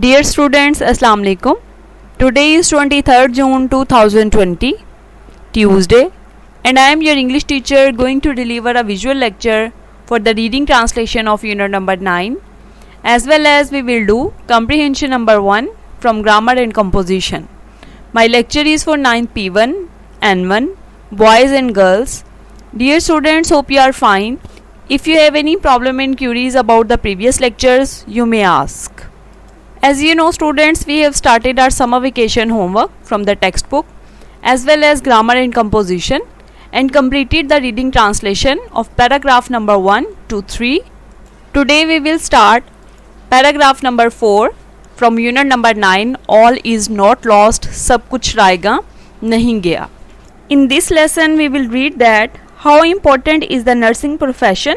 Dear students, Assalamu alaikum. Today is 23rd June 2020, Tuesday, and I am your English teacher going to deliver a visual lecture for the reading translation of unit number 9, as well as we will do comprehension number 1 from grammar and composition. My lecture is for 9th P1, N1, boys and girls. Dear students, hope you are fine. If you have any problem and queries about the previous lectures, you may ask. As you know students, we have started our summer vacation homework from the textbook as well as grammar and composition and completed the reading translation of paragraph number 1 to 3. Today we will start paragraph number 4 from unit number 9, all is not lost, सब कुछ रायगा नहीं गया. In this lesson we will read that how important is the nursing profession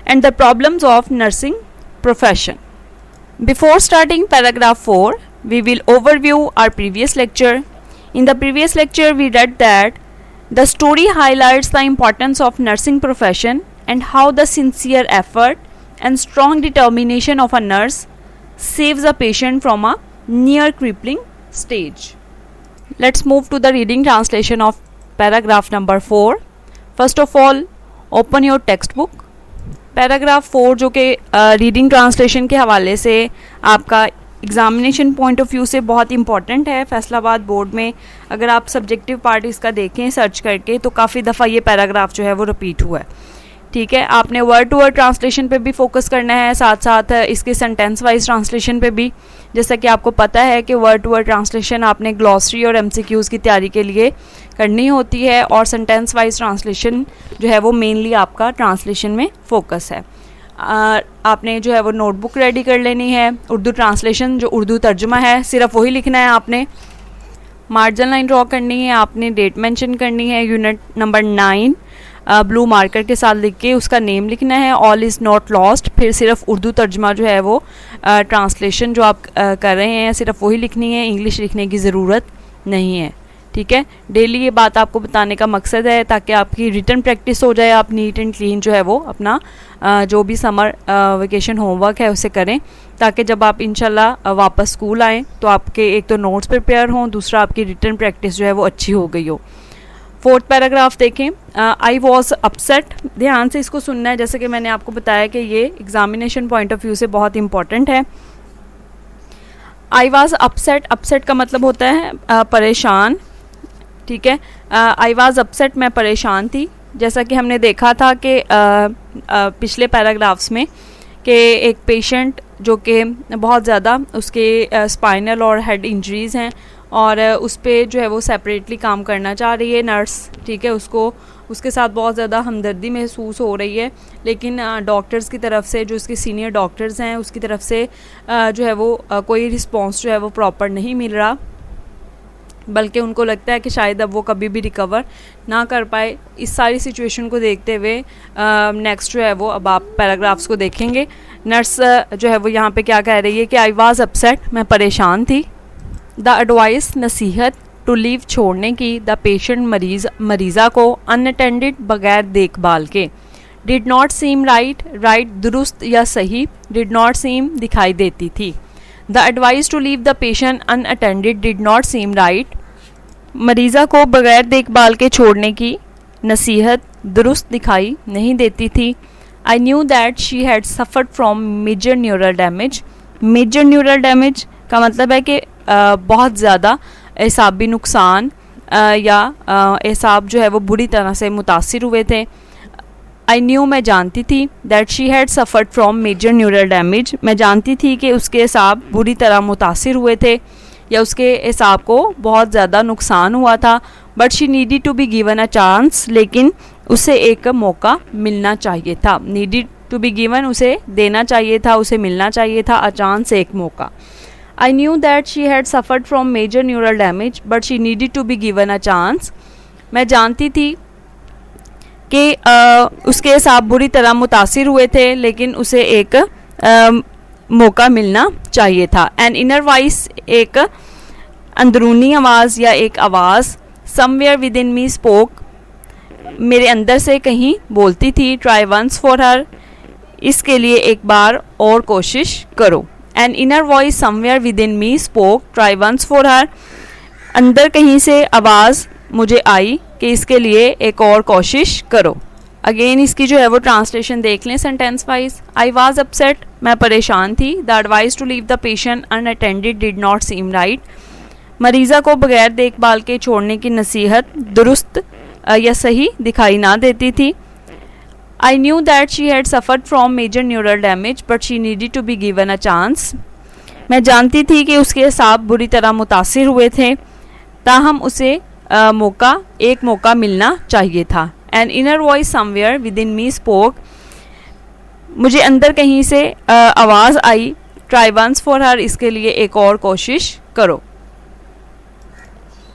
and the problems of nursing profession. Before starting paragraph 4, we will overview our previous lecture. In the previous lecture, we read that the story highlights the importance of nursing profession and how the sincere effort and strong determination of a nurse saves a patient from a near crippling stage. Let's move to the reading translation of paragraph number 4. First of all, open your textbook. Paragraph 4 जो कि reading translation के हवाले से आपका examination point of view से बहुत important है. Faisalabad board में अगर आप सब्जेक्टिव पार्ट इसका देखें सर्च करके तो काफ़ी दफ़ा ये पैराग्राफ जो है वो रिपीट हुआ है. ठीक है, आपने वर्ड टू वर्ड ट्रांसलेशन पे भी फोकस करना है, साथ साथ इसके सेंटेंस वाइज ट्रांसलेशन पे भी. जैसा कि आपको पता है कि वर्ड टू वर्ड ट्रांसलेशन आपने ग्लॉसरी और MCQs की तैयारी के लिए करनी होती है और सेंटेंस वाइज ट्रांसलेशन जो है वो मेनली आपका ट्रांसलेशन में फोकस है. आपने जो है वो नोटबुक रेडी कर लेनी है. उर्दू ट्रांसलेशन जो उर्दू तर्जुमा है सिर्फ वही लिखना है. आपने मार्जिन लाइन ड्रॉ करनी है, आपने डेट मेंशन करनी है. यूनिट नंबर 9 ब्लू मार्कर के साथ लिख के उसका नेम लिखना है. ऑल इज़ नॉट लॉस्ट, फिर सिर्फ उर्दू तर्जुमा जो है वो ट्रांसलेशन जो आप कर रहे हैं सिर्फ वही लिखनी है, इंग्लिश लिखने की ज़रूरत नहीं है. ठीक है, डेली ये बात आपको बताने का मकसद है ताकि आपकी रिटन प्रैक्टिस हो जाए, आप नीट एंड क्लीन जो है वो अपना जो भी समर वेकेशन होमवर्क है उसे करें, ताकि जब आप इंशाल्लाह वापस स्कूल आएँ तो आपके एक तो नोट्स प्रिपेयर हों, दूसरा आपकी रिटन प्रैक्टिस जो है वो अच्छी हो गई हो. 4th पैराग्राफ देखें. आई वॉज अपसेट, ध्यान से इसको सुनना है. जैसे कि मैंने आपको बताया कि ये एग्जामिनेशन पॉइंट ऑफ व्यू से बहुत इंपॉर्टेंट है. आई वॉज अपसेट, अपसेट का मतलब होता है परेशान. ठीक है, आई वॉज अपसेट, मैं परेशान थी. जैसा कि हमने देखा था कि पिछले पैराग्राफ्स में कि एक पेशेंट जो कि बहुत ज़्यादा उसके स्पाइनल और हेड इंजरीज़ हैं और उस पर जो है वो सेपरेटली काम करना चाह रही है नर्स. ठीक है, उसको उसके साथ बहुत ज़्यादा हमदर्दी महसूस हो रही है, लेकिन डॉक्टर्स की तरफ से जो उसके सीनियर डॉक्टर्स हैं उसकी तरफ से जो है वो कोई रिस्पॉन्स जो है वो प्रॉपर नहीं मिल रहा, बल्कि उनको लगता है कि शायद अब वो कभी भी रिकवर ना कर पाए. इस सारी सिचुएशन को देखते हुए नेक्स्ट जो है वो अब आप पैराग्राफ्स को देखेंगे. नर्स जो है वो यहाँ पे क्या कह रही है कि आई वाज अपसेट, मैं परेशान थी. द एडवाइस, नसीहत, टू लीव, छोड़ने की, द पेशेंट, मरीज़ा को, अनअटेंडेड, बगैर देखभाल के. Did not seem right, right दुरुस्त या सही, डिड नॉट सीम दिखाई देती थी. The advice to leave the patient unattended did not seem right, मरीज़ा को बगैर देखभाल के छोड़ने की नसीहत दुरुस्त दिखाई नहीं देती थी. I knew that she had suffered from major neural damage. Major neural damage का मतलब है कि बहुत ज़्यादा एसाबी नुकसान या एसाब जो है वो बुरी तरह से मुतासिर हुए थे. आई न्यू, मैं जानती थी. That she had suffered from major neural damage, मैं जानती थी कि उसके एसाब बुरी तरह मुतासिर हुए थे या उसके एसाब को बहुत ज़्यादा नुकसान हुआ था. But she needed to be given a chance, लेकिन उसे एक मौका मिलना चाहिए था. नीडिड टू बी गिवन, उसे देना चाहिए था, उसे मिलना चाहिए था. अ चांस, एक मौका. I knew that she had suffered from major neural damage, but she needed to be given a chance. मैं जानती थी कि उसके एसाब बुरी तरह मुतासिर हुए थे, लेकिन उसे एक मौका मिलना चाहिए था. An inner voice, एक अंदरूनी आवाज़ या एक आवाज़. Somewhere within me spoke, मेरे अंदर से कहीं बोलती थी. Try once for her, इसके लिए एक बार और कोशिश करो. An inner voice somewhere within me spoke, try once for her. अंदर कहीं से आवाज़ मुझे आई कि इसके लिए एक और कोशिश करो. अगेन इसकी जो है वो ट्रांसलेशन देख लें sentence wise. I was upset, मैं परेशान थी. The advice to leave the patient unattended did not seem right. मरीज़ा को बगैर देखभाल के छोड़ने की नसीहत दुरुस्त या सही दिखाई ना देती थी. I knew that she had suffered from major neural damage but she needed to be given a chance. मैं जानती थी कि उसके असाब बुरी तरह मुतासिर हुए थे, ताहम उसे एक मौका मिलना चाहिए था. An inner voice somewhere with in me spoke, मुझे अंदर कहीं से आवाज़ आई, ट्राई वंस फॉर हर, इसके लिए एक और कोशिश करो.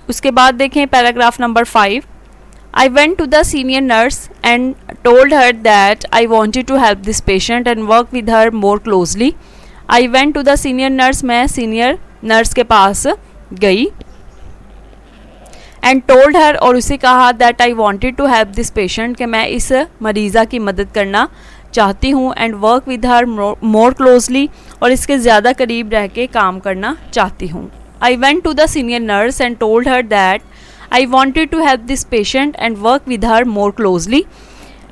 उसके बाद देखें paragraph number 5. I went to the senior nurse and told her that I wanted to help this patient and work with her more closely. I went to the senior nurse, मैं सीनियर नर्स के पास गई. And told her, और उसे कहा that I wanted to help this patient, कि मैं इस मरीज़ा की मदद करना चाहती हूँ. And work with her more closely, और इसके ज़्यादा करीब रह के काम करना चाहती हूँ. I went to the senior nurse and told her that I wanted to help this patient and work with her more closely.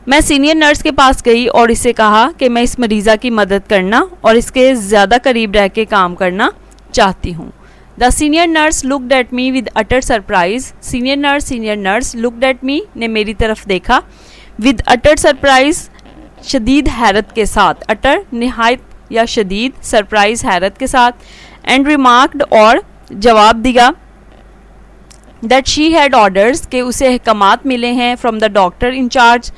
मैं सीनियर नर्स के पास गई और इसे कहा कि मैं इस मरीज़ा की मदद करना और इसके ज़्यादा करीब रह के काम करना चाहती हूँ. The senior nurse looked at me with utter surprise. senior nurse looked at me, ने मेरी तरफ देखा. with utter surprise, शदीद हैरत के साथ. utter निहायत या शदीद, सरप्राइज हैरत के साथ. and remarked, और जवाब दिया, that she had orders, के उसे अहकामात मिले हैं from the doctor in charge,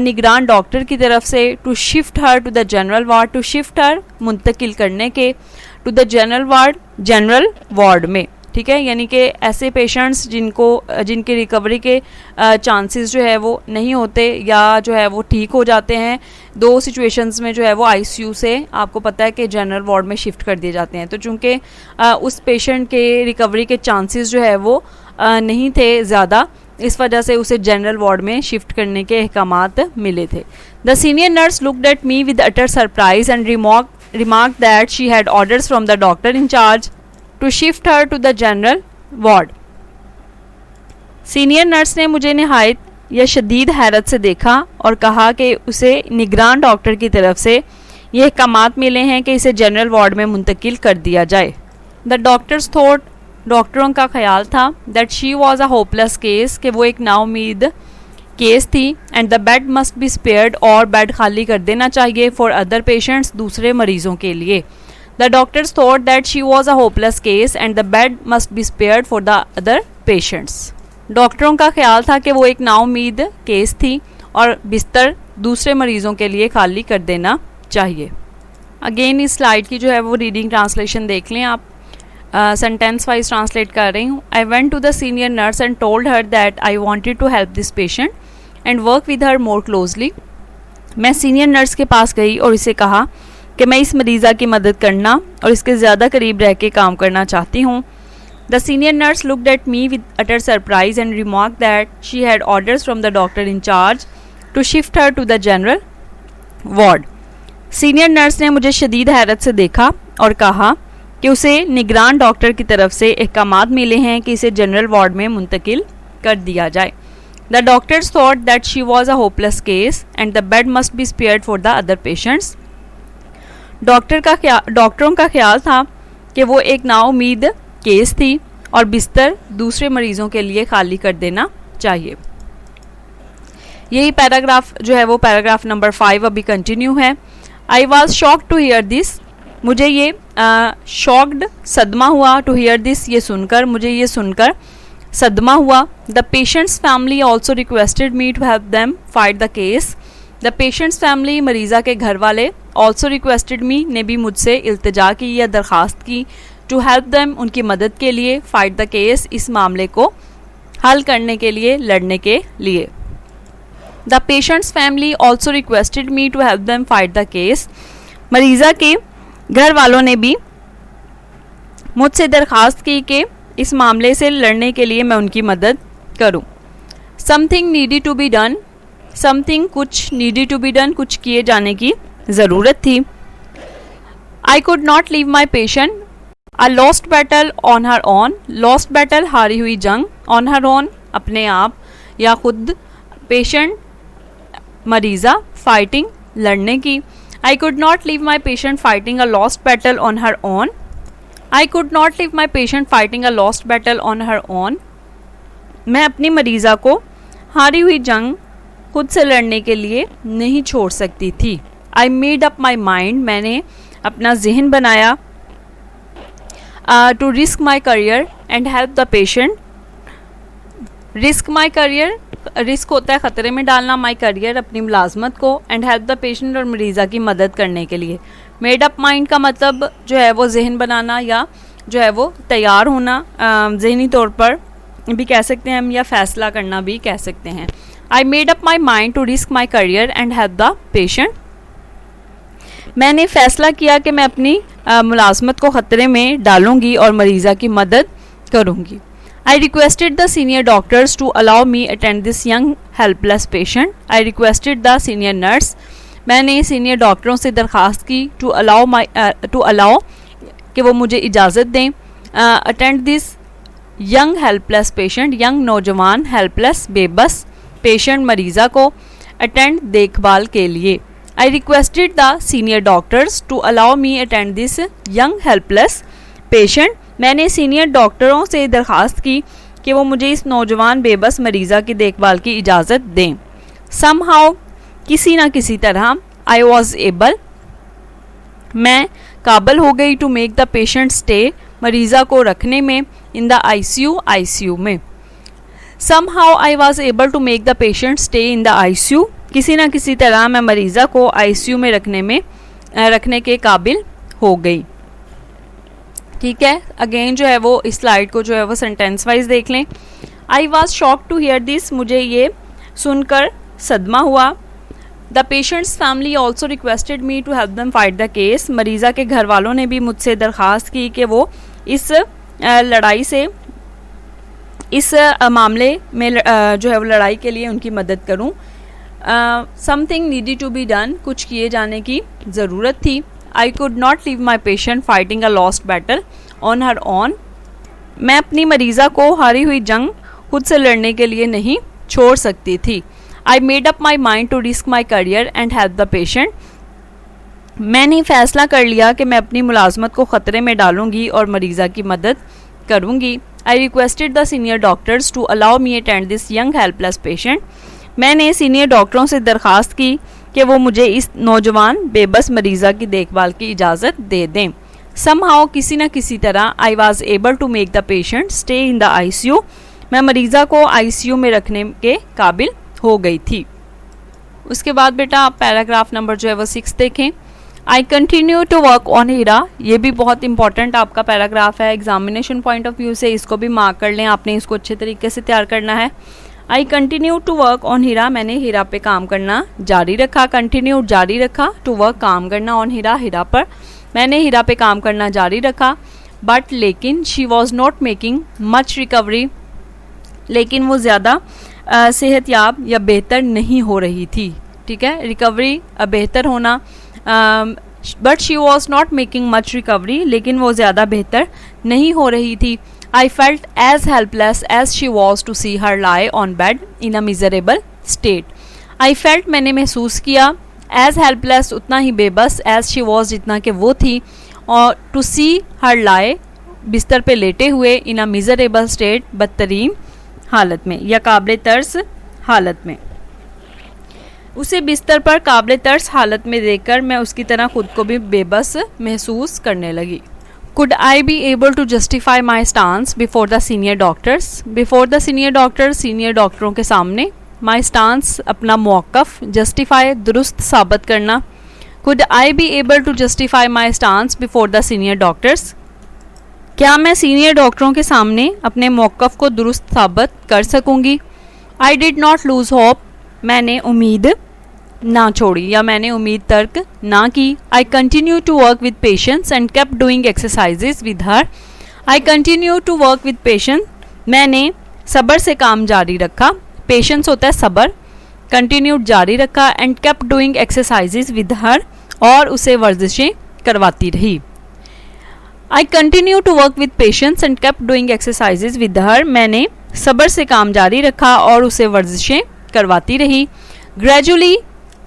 निगरान डॉक्टर की तरफ से, to shift her to the general ward, to shift her मुंतकिल करने के, to the general ward, general ward में. ठीक है, यानी कि ऐसे पेशेंट्स जिनकी रिकवरी के चांसेस जो है वो नहीं होते या जो है वो ठीक हो जाते हैं, दो सिचुएशंस में जो है वो आईसीयू से आपको पता है कि जनरल वार्ड में शिफ्ट कर दिए जाते हैं. तो चूँकि उस पेशेंट के रिकवरी के चांसेस जो है वो नहीं थे ज़्यादा, इस वजह से उसे जनरल वार्ड में शिफ्ट करने के अहकामात मिले थे. The senior nurse looked at me with utter surprise and remark that she had orders from the doctor in charge to shift her to the general ward. Senior nurse ने मुझे निहायत या शदीद हैरत से देखा और कहा कि उसे निगरान डॉक्टर की तरफ से ये अहकामात मिले हैं कि इसे जनरल वार्ड में मुंतकिल कर दिया जाए. द डॉक्टर्स थॉट, डॉक्टरों का ख्याल था, that she was a hopeless case, कि वो एक नाउमीद केस थी. And the bed must be spared, और बेड खाली कर देना चाहिए फॉर अदर पेशेंट्स, दूसरे मरीज़ों के लिए. The doctors thought that she was a hopeless case and the bed must be spared for the other patients. डॉक्टरों का ख्याल था कि वो एक नाउमीद केस थी और बिस्तर दूसरे मरीज़ों के लिए खाली कर देना चाहिए. अगेन इस स्लाइड की जो है वो रीडिंग ट्रांसलेशन देख लें आप. सेंटेंस वाइज ट्रांसलेट कर रही हूँ. I went to the senior nurse and told her that I wanted to help this patient and work with her more closely. मैं सीनियर नर्स के पास गई और इसे कहा कि मैं इस मरीज़ा की मदद करना और इसके ज़्यादा करीब रह के काम करना चाहती हूँ. The senior nurse looked at me with utter surprise and remark that she had orders from the doctor in charge to shift her to the general ward. Senior nurse ने मुझे शदीद हैरत से देखा और कहा कि उसे निगरान डॉक्टर की तरफ से अहकामात मिले हैं कि इसे जनरल वार्ड में मुंतकिल कर दिया जाए. The doctors thought that she was a hopeless case and the bed must be spared for the other patients. डॉक्टरों का ख्याल था कि वो एक नाउमीद केस थी और बिस्तर दूसरे मरीज़ों के लिए खाली कर देना चाहिए. यही पैराग्राफ जो है वो पैराग्राफ नंबर 5 अभी कंटिन्यू है. I was shocked to hear this, मुझे ये शॉक्ड सदमा हुआ, टू हियर दिस ये सुनकर, मुझे ये सुनकर सदमा हुआ. The patient's family also requested me to help them fight the case. The patient's family, मरीज़ा के घर वाले, ऑल्सो रिक्वेस्टेड मी, ने भी मुझसे इल्तिजा की या दरख्वास्त की, टू हेल्प देम, उनकी मदद के लिए, फाइट द केस, इस मामले को हल करने के लिए, लड़ने के लिए. The patient's family also requested me to help them fight the case. मरीज़ा के घर वालों ने भी मुझसे दरख्वास्त की कि इस मामले से लड़ने के लिए मैं उनकी मदद करूं. Something needed to be done, something कुछ, नीडेड टू बी डन कुछ किए जाने की ज़रूरत थी. I could not leave my patient, a lost battle on her own, lost battle हारी हुई जंग, ऑन हर ओन अपने आप या खुद, पेशेंट मरीज़ा, फाइटिंग लड़ने की। आई could not leave my patient fighting a lost battle on her own, I could not leave my patient fighting a lost battle on her own, मैं अपनी मरीज़ा को हारी हुई जंग खुद से लड़ने के लिए नहीं छोड़ सकती थी। I made up my mind, मैंने अपना जहन बनाया, to risk my career and help the patient, risk my career, risk होता है ख़तरे में डालना, माई करियर अपनी मुलाजमत को, एंड हेल्प द पेशेंट और मरीज़ा की मदद करने के लिए। मेड अप माइंड का मतलब जो है वो जहन बनाना या जो है वो तैयार होना, जहनी तौर पर भी कह सकते हैं हम, या फैसला करना भी कह सकते हैं। I made up my mind to risk my career and help the patient, मैंने फ़ैसला किया कि मैं अपनी मुलाजमत को ख़तरे में डालूंगी और मरीज़ा की मदद करूंगी। I requested the senior doctors to allow me attend this young helpless patient. I requested the senior nurse. मैंने सीनियर डॉक्टरों से दरख्वास्त की to allow कि वो मुझे इजाज़त दें attend this young helpless patient, young नौजवान, helpless बेबस, patient मरीज़ा को, attend देखभाल के लिए। I requested the senior doctors to allow me attend this young helpless patient. मैंने सीनियर डॉक्टरों से दरख्वास्त की कि वो मुझे इस नौजवान बेबस मरीज़ा की देखभाल की इजाज़त दें। समहाउ किसी न किसी तरह, आई वॉज एबल मैं काबिल हो गई, to make the patient stay मरीज़ा को रखने में, इन द आईसीयू में। Somehow I was able to make the patient stay in the ICU, किसी न किसी तरह मैं मरीज़ा को आईसीयू में रखने के काबिल हो गई। ठीक है, अगेन जो है वो इस स्लाइड को जो है वो सेंटेंस वाइज देख लें। I was shock to hear this, मुझे ये सुनकर सदमा हुआ। The patient's family also requested me to help them fight the case, मरीज़ा के घर वालों ने भी मुझसे दरख्वास्त की कि वो इस लड़ाई से, इस मामले में जो है वो लड़ाई के लिए उनकी मदद करूं। Something needed to be done, कुछ किए जाने की ज़रूरत थी। I could not leave my patient fighting a lost battle on her own, मैं अपनी मरीज़ा को हारी हुई जंग खुद से लड़ने के लिए नहीं छोड़ सकती थी। I made up my mind to risk my career and help the patient, मैंने फ़ैसला कर लिया कि मैं अपनी मुलाजमत को ख़तरे में डालूंगी और मरीज़ा की मदद करूंगी। I requested the senior doctors to allow me attend this young helpless patient, मैंने सीनियर डॉक्टरों से दरख्वास्त की कि वो मुझे इस नौजवान बेबस मरीज़ा की देखभाल की इजाज़त दे दें। समहाउ किसी न किसी तरह, I was able to make the patient stay in the ICU, मैं मरीज़ा को आईसीयू में रखने के काबिल हो गई थी। उसके बाद बेटा आप पैराग्राफ नंबर जो है वो 6 देखें। I continue to work on Hira, ये भी बहुत इंपॉर्टेंट आपका पैराग्राफ है, एग्जामिनेशन पॉइंट ऑफ व्यू से इसको भी मार्क कर लें, आपने इसको अच्छे तरीके से तैयार करना है। I continue to work on Hira, मैंने हीरा पे काम करना जारी रखा, कंटिन्यू जारी रखा, टू वर्क काम करना, ऑन हीरा हीरा पर, मैंने हीरा पे काम करना जारी रखा। बट लेकिन, she was not making much recovery, लेकिन वो ज़्यादा सेहतयाब या बेहतर नहीं हो रही थी। ठीक है, रिकवरी बेहतर होना, but she was not making much recovery, लेकिन वो ज़्यादा बेहतर नहीं हो रही थी। I felt as helpless as she was to see her lie on bed in a miserable state. I felt मैंने महसूस किया, as helpless उतना ही बेबस, as she was जितना कि वो थी, और to see her lie बिस्तर पे लेटे हुए, in a miserable state बदतरीन हालत में या काबिल तर्स हालत में, उसे बिस्तर पर काबिल तर्स हालत में देखकर मैं उसकी तरह खुद को भी बेबस महसूस करने लगी। Could I be able to justify my stance before the senior doctors? Before the senior doctors, senior डॉक्टरों के सामने, my stance अपना मौक़िफ़, justify दुरुस्त साबित करना। Could I be able to justify my stance before the senior doctors? क्या मैं senior डॉक्टरों के सामने अपने मौक़िफ़ को दुरुस्त साबित कर सकूँगी? I did not lose hope, मैंने उम्मीद ना छोड़ी या मैंने उम्मीद तर्क ना की। I continue to work with patience and kept doing exercises with her, I continue to work with patience, मैंने सब्र से काम जारी रखा, पेशेंस होता है सब्र, कंटिन्यू जारी रखा, and kept doing exercises with her, और उसे वर्जिशें करवाती रही। I continue to work with patience and kept doing exercises with her. मैंने सब्र से काम जारी रखा और उसे वर्जिशें करवाती रही। Gradually,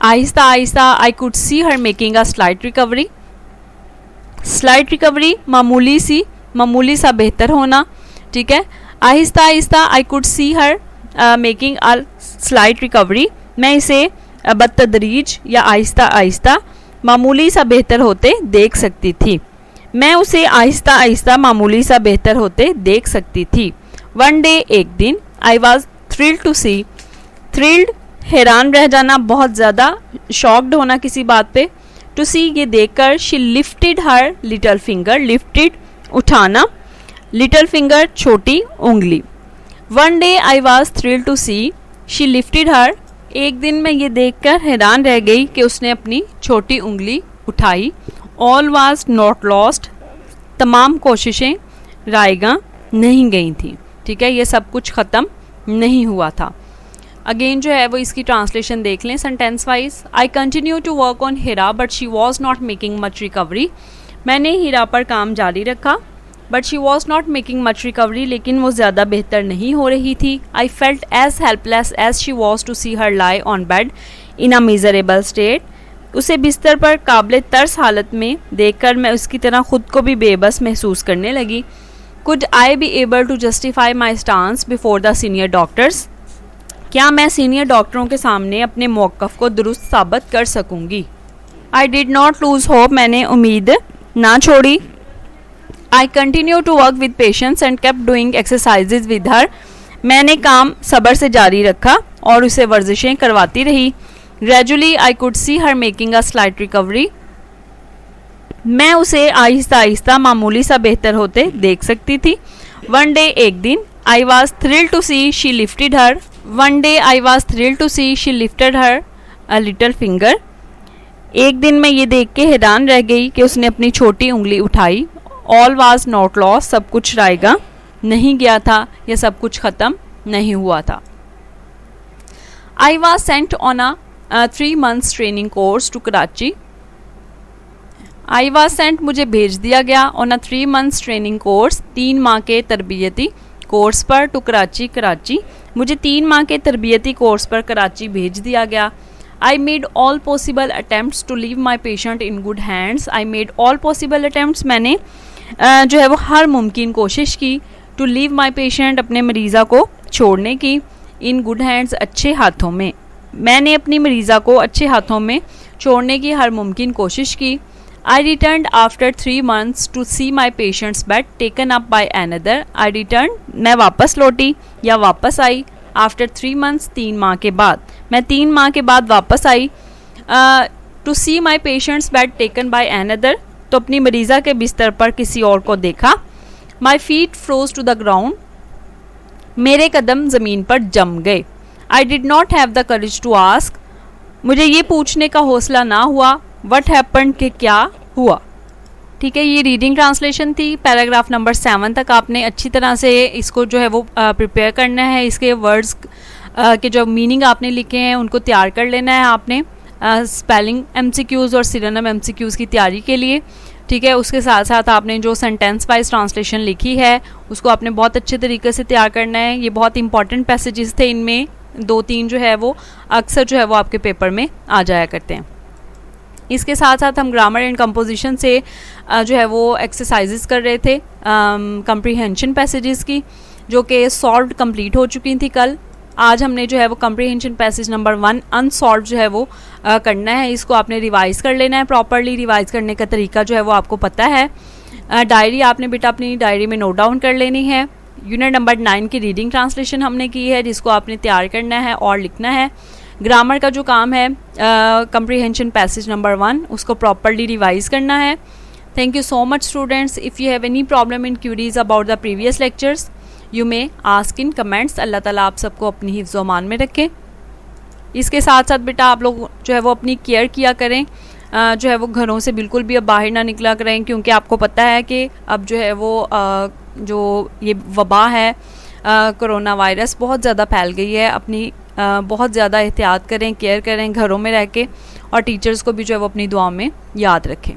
Aahista Aahista, I could see her making a slight recovery. Slight recovery मामूली सा बेहतर होना, ठीक है। Aahista Aahista, I could see her making a slight recovery, मैं इसे बतदरीज या आहिस्ता आहिस्ता मामूली सा बेहतर होते देख सकती थी। मैं उसे आहिस्ता आहिस्ता मामूली सा बेहतर होते देख सकती थी। वन डे, एक दिन, I was thrilled to see, thrilled हैरान रह जाना, बहुत ज़्यादा शॉक्ड होना किसी बात पे, टू सी ये देखकर, she lifted her little finger, lifted उठाना, लिटल फिंगर छोटी उंगली। One day I was thrilled to see, she lifted her, एक दिन मैं ये देखकर हैरान रह गई कि उसने अपनी छोटी उंगली उठाई। ऑल वाज नॉट लॉस्ट, तमाम कोशिशें रायगा नहीं गई थी, ठीक है, ये सब कुछ ख़त्म नहीं हुआ था। अगेन जो है वो इसकी ट्रांसलेशन देख लें sentence wise. I continue to work on Heera but she was not making much recovery. मैंने हीरा पर काम जारी रखा, but she was not making much recovery, लेकिन वो ज़्यादा बेहतर नहीं हो रही थी। I felt as helpless as she was to see her lie on bed in a miserable state. उसे बिस्तर पर काबिल तरस हालत में देखकर मैं उसकी तरह खुद को भी बेबस महसूस करने लगी। Could I be able to justify my stance before the senior doctors, क्या मैं सीनियर डॉक्टरों के सामने अपने मौक़िफ़ को दुरुस्त साबित कर सकूंगी। I did not lose hope, मैंने उम्मीद ना छोड़ी। I continue to work with patience and kept doing exercises with her, मैंने काम सब्र से जारी रखा और उसे वर्जिशें करवाती रही। Gradually I could see her making a slight recovery, मैं उसे आहिस्ता आहिस्ता मामूली सा बेहतर होते देख सकती थी। वन डे, एक दिन, I was thrilled to see she lifted her, one day I was thrilled to see she lifted her a little finger, एक दिन मैं ये देख के हैरान रह गई कि उसने अपनी छोटी उंगली उठाई। ऑल वाज नॉट लॉस, सब कुछ रायगा नहीं गया था या सब कुछ ख़त्म नहीं हुआ था। I was sent on a 3 months training course to Karachi. I was sent, मुझे भेज दिया गया, on a 3 months training course, 3 माह के तरबियती कोर्स पर, टू कराची, मुझे 3 माह के तरबियती कोर्स पर कराची भेज दिया गया। I made all possible attempts to leave my patient in good hands. I made all possible attempts, मैंने जो है वो हर मुमकिन कोशिश की, टू लीव माई पेशेंट, अपने मरीज़ा को छोड़ने की, इन गुड हैंड्स, अच्छे हाथों में, मैंने अपनी मरीज़ा को अच्छे हाथों में छोड़ने की हर मुमकिन कोशिश की। I return after 3 months to see my patient's bed taken up by another. I return, मैं वापस लौटी या वापस आई, आफ्टर 3 months, 3 माह के बाद, मैं 3 माह के बाद वापस आई। To see my patient's bed taken by another, तो अपनी मरीज़ा के बिस्तर पर किसी और को देखा। My feet froze to the ground, मेरे कदम ज़मीन पर जम गए। I did not have the courage to ask, मुझे ये पूछने का हौसला ना हुआ, वट हैपन, के क्या हुआ। ठीक है, ये रीडिंग ट्रांसलेशन थी। पैराग्राफ नंबर 7 तक आपने अच्छी तरह से इसको जो है वो प्रिपेयर करना है। इसके वर्ड्स के जो मीनिंग आपने लिखे हैं उनको तैयार कर लेना है आपने स्पेलिंग MCQs और सिनोनिम MCQs की तैयारी के लिए। ठीक है, उसके साथ साथ आपने जो सेंटेंस वाइज ट्रांसलेशन लिखी है उसको आपने बहुत अच्छे तरीके से तैयार करना है। ये बहुत इंपॉर्टेंट पैसेजेस थे, इनमें 2-3 जो है वो अक्सर जो है वो आपके पेपर में आ जाया करते हैं। इसके साथ साथ हम ग्रामर एंड कंपोजिशन से जो है वो एक्सरसाइजेस कर रहे थे कंप्रीहेंशन पैसेजेस की, जो कि सॉल्व्ड कंप्लीट हो चुकी थी कल। आज हमने जो है वो कंप्रीहेंशन पैसेज नंबर 1 अनसॉल्व्ड जो है वो करना है। इसको आपने रिवाइज़ कर लेना है प्रॉपरली। रिवाइज़ करने का तरीका जो है वो आपको पता है। डायरी आपने बेटा अपनी डायरी में नोट डाउन कर लेनी है। यूनिट नंबर 9 की रीडिंग ट्रांसलेशन हमने की है, जिसको आपने तैयार करना है और लिखना है। ग्रामर का जो काम है कंप्रीहेंशन पैसेज नंबर 1 उसको प्रॉपरली रिवाइज़ करना है। Thank you so much students. If you have any problem in queries about the previous lectures you may ask in comments. Allah ताला आप सबको अपनी हिफ्ज़ व अमान में रखे। इसके साथ साथ बेटा आप लोग जो है वो अपनी केयर किया करें, जो है वो घरों से बिल्कुल भी अब बाहर ना निकला करें, क्योंकि आपको पता है कि अब जो है वो जो ये वबा है कोरोना वायरस बहुत ज़्यादा फैल गई है। अपनी बहुत ज़्यादा एहतियात करें, केयर करें घरों में रह के, और टीचर्स को भी जो है वो अपनी दुआ में याद रखें।